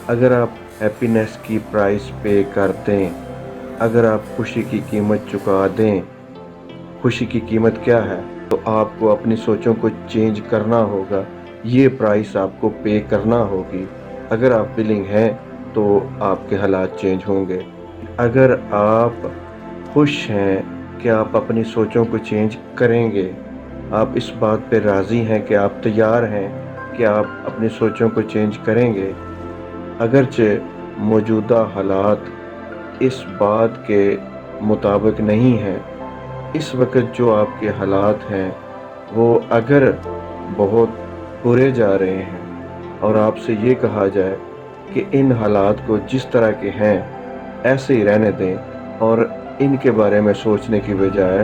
اگر آپ ہیپینس کی پرائس پے کر دیں، اگر آپ خوشی کی قیمت چکا دیں، خوشی کی قیمت کیا ہے؟ تو آپ کو اپنی سوچوں کو چینج کرنا ہوگا، یہ پرائس آپ کو پے کرنا ہوگی۔ اگر آپ ولنگ ہیں تو آپ کے حالات چینج ہوں گے۔ اگر آپ خوش ہیں کہ آپ اپنی سوچوں کو چینج کریں گے، آپ اس بات پہ راضی ہیں کہ آپ تیار ہیں کہ آپ اپنی سوچوں کو چینج کریں گے، اگرچہ موجودہ حالات اس بات کے مطابق نہیں ہیں۔ اس وقت جو آپ کے حالات ہیں وہ اگر بہت برے جا رہے ہیں اور آپ سے یہ کہا جائے کہ ان حالات کو جس طرح کے ہیں ایسے ہی رہنے دیں اور ان کے بارے میں سوچنے کی بجائے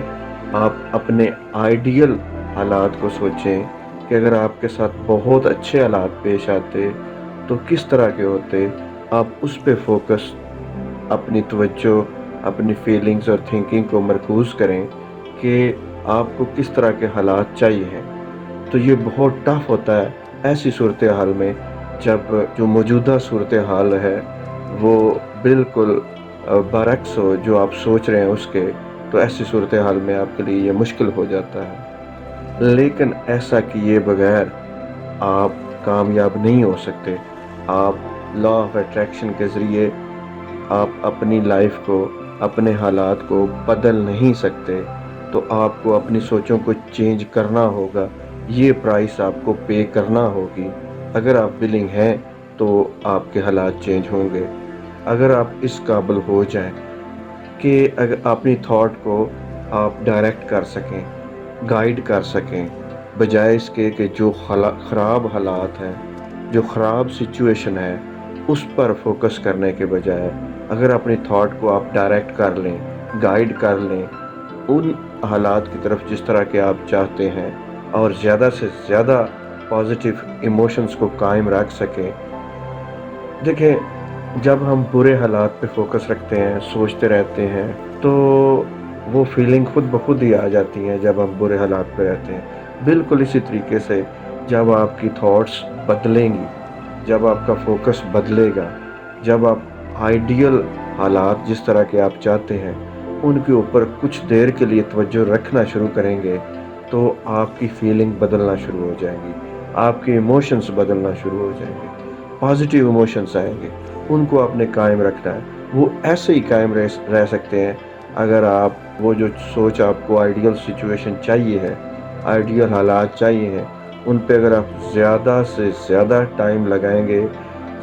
آپ اپنے آئیڈیل حالات کو سوچیں کہ اگر آپ کے ساتھ بہت اچھے حالات پیش آتے تو کس طرح کے ہوتے، آپ اس پہ فوکس، اپنی توجہ، اپنی فیلنگز اور تھنکنگ کو مرکوز کریں کہ آپ کو کس طرح کے حالات چاہیے ہیں۔ تو یہ بہت ٹف ہوتا ہے ایسی صورتحال میں جب جو موجودہ صورتحال ہے وہ بالکل برعکس ہو جو آپ سوچ رہے ہیں اس کے، تو ایسی صورتحال میں آپ کے لیے یہ مشکل ہو جاتا ہے۔ لیکن ایسا کیے بغیر آپ کامیاب نہیں ہو سکتے۔ آپ لا آف اٹریکشن کے ذریعے آپ اپنی لائف کو، اپنے حالات کو بدل نہیں سکتے، تو آپ کو اپنی سوچوں کو چینج کرنا ہوگا، یہ پرائس آپ کو پے کرنا ہوگی۔ اگر آپ ولنگ ہیں تو آپ کے حالات چینج ہوں گے۔ اگر آپ اس قابل ہو جائیں کہ اگر اپنی تھاٹ کو آپ ڈائریکٹ کر سکیں، گائیڈ کر سکیں، بجائے اس کے کہ جو خراب حالات ہیں، جو خراب سچویشن ہے اس پر فوکس کرنے کے بجائے اگر اپنی تھاٹ کو آپ ڈائریکٹ کر لیں، گائیڈ کر لیں ان حالات کی طرف جس طرح کے آپ چاہتے ہیں، اور زیادہ سے زیادہ پازیٹیو ایموشنز کو قائم رکھ سکیں۔ دیکھیں، جب ہم برے حالات پہ فوکس رکھتے ہیں، سوچتے رہتے ہیں، تو وہ فیلنگ خود بخود ہی آ جاتی ہیں جب ہم برے حالات پہ رہتے ہیں۔ بالکل اسی طریقے سے جب آپ کی تھاٹس بدلیں گی، جب آپ کا فوکس بدلے گا، جب آپ آئیڈیل حالات جس طرح کے آپ چاہتے ہیں ان کے اوپر کچھ دیر کے لیے توجہ رکھنا شروع کریں گے، تو آپ کی فیلنگ بدلنا شروع ہو جائیں گی، آپ کے ایموشنز بدلنا شروع ہو جائیں گے، پازیٹیو ایموشنز آئیں گے، ان کو آپ نے قائم رکھنا ہے۔ وہ ایسے ہی قائم رہ سکتے ہیں اگر آپ وہ جو سوچ آپ کو آئیڈیل سچویشن چاہیے ہے، آئیڈیل حالات چاہیے ہیں، ان پہ اگر آپ زیادہ سے زیادہ ٹائم لگائیں گے،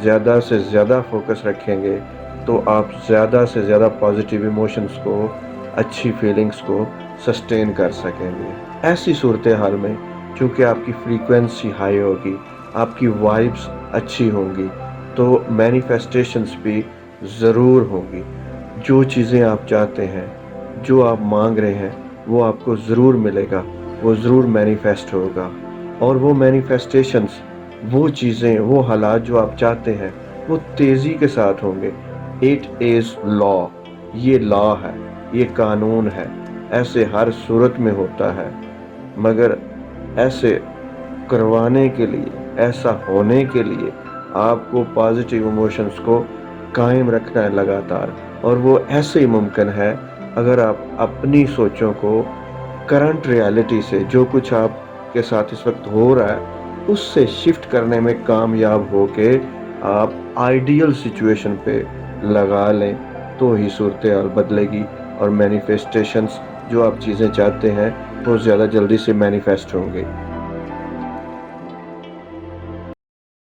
زیادہ سے زیادہ فوکس رکھیں گے، تو آپ زیادہ سے زیادہ پازیٹیو ایموشنز کو، اچھی فیلنگز کو سسٹین کر سکیں گے۔ ایسی صورتحال میں چونکہ آپ کی فریکوینسی ہائی ہوگی، آپ کی وائبس اچھی ہوں گی، تو مینیفیسٹیشنز بھی ضرور ہوں گی۔ جو چیزیں آپ چاہتے ہیں، جو آپ مانگ رہے ہیں، وہ آپ کو ضرور ملے گا، وہ ضرور مینیفیسٹ ہوگا۔ اور وہ مینیفیسٹیشنز، وہ چیزیں، وہ حالات جو آپ چاہتے ہیں وہ تیزی کے ساتھ ہوں گے۔ اٹ از لا، یہ لا ہے، یہ قانون ہے، ایسے ہر صورت میں ہوتا ہے۔ مگر ایسے کروانے کے لیے، ایسا ہونے کے لیے آپ کو پازیٹیو ایموشنز کو قائم رکھنا ہے لگاتار، اور وہ ایسے ہی ممکن ہے اگر آپ اپنی سوچوں کو کرنٹ ریالٹی سے، جو کچھ آپ کے ساتھ اس وقت ہو رہا ہے اس سے شفٹ کرنے میں کامیاب ہو کے آپ آئیڈیل سچویشن پہ لگا لیں، تو ہی صورتحال بدلے گی، اور مینیفیسٹیشنز، جو آپ چیزیں چاہتے ہیں وہ زیادہ جلدی سے مینیفیسٹ ہوں گے۔